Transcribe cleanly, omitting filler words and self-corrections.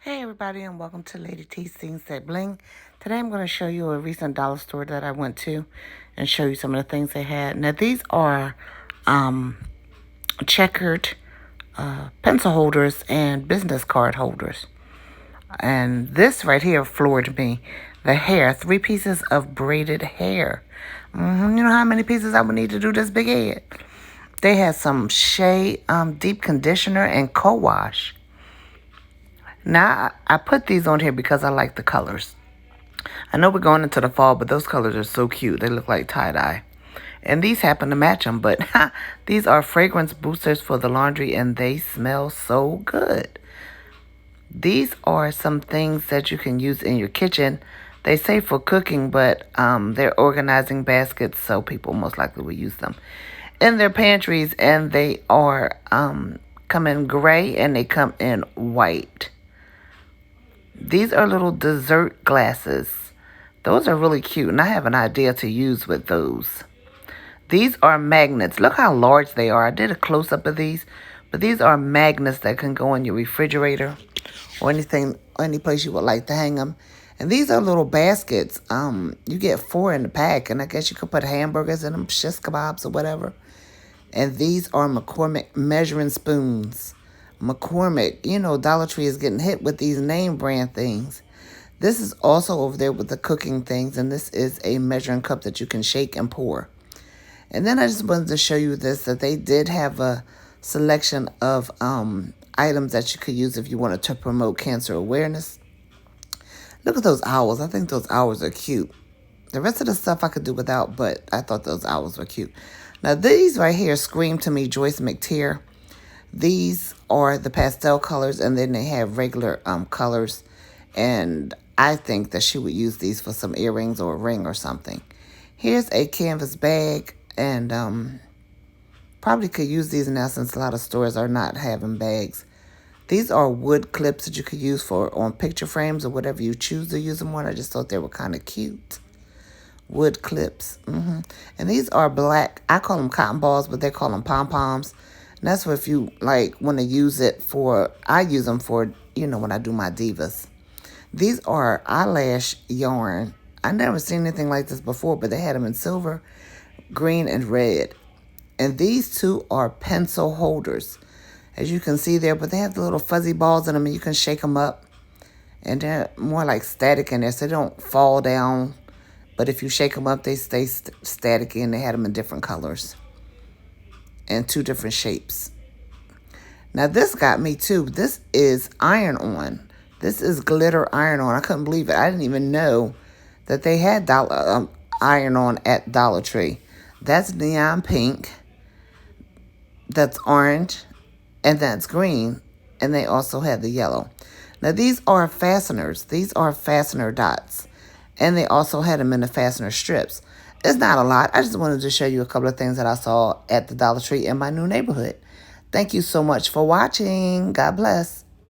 Hey everybody, and welcome to Lady T Sings That Bling. Today I'm going to show you a recent dollar store that I went to and show you some of the things they had. Now these are checkered pencil holders and business card holders. And this right here floored me. The hair, 3 pieces of braided hair. You know how many pieces I would need to do this big head? They had some shea deep conditioner and co-wash. Now, I put these on here because I like the colors. I know we're going into the fall, but those colors are so cute. They look like tie-dye. And these happen to match them, but these are fragrance boosters for the laundry, and they smell so good. These are some things that you can use in your kitchen. They say for cooking, but they're organizing baskets, so people most likely will use them in their pantries, and they are come in gray and they come in white. These are little dessert glasses. Those are really cute, and I have an idea to use with those. These are magnets. Look how large they are. I did a close-up of these, but these are magnets that can go in your refrigerator or any place you would like to hang them. And these are little baskets. You get 4 in the pack, and I guess you could put hamburgers in them, shish kebabs or whatever. And these are McCormick measuring spoons. McCormick, you know, Dollar Tree is getting hit with these name brand things. This is also over there with the cooking things, and this is a measuring cup that you can shake and pour. And then I just wanted to show you this, that they did have a selection of items that you could use if you wanted to promote cancer awareness. Look at those owls. I think those owls are cute. The rest of the stuff I could do without, but I thought those owls were cute. Now, these right here scream to me Joyce McTier. These are the pastel colors, and then they have regular colors. And I think that she would use these for some earrings or a ring or something. Here's a canvas bag, and probably could use these now since a lot of stores are not having bags. These are wood clips that you could use for on picture frames or whatever you choose to use them on. I just thought they were kind of cute. Wood clips. And these are black. I call them cotton balls, but they call them pom-poms. And that's what if you like want to use it for, I use them for, you know, when I do my divas. These are eyelash yarn. I never seen anything like this before, but they had them in silver, green, and red. And these two are pencil holders, as you can see there, but they have the little fuzzy balls in them, and you can shake them up. And they're more like static in there, so they don't fall down. But if you shake them up, they stay static, and they had them in different colors and 2 different shapes. Now, this got me, too. This is iron-on. This is glitter iron-on. I couldn't believe it. I didn't even know that they had iron-on at Dollar Tree. That's neon pink. That's orange. And that's green. And they also had the yellow. Now, these are fasteners. These are fastener dots. And they also had them in the fastener strips. It's not a lot. I just wanted to show you a couple of things that I saw at the Dollar Tree in my new neighborhood. Thank you so much for watching. God bless.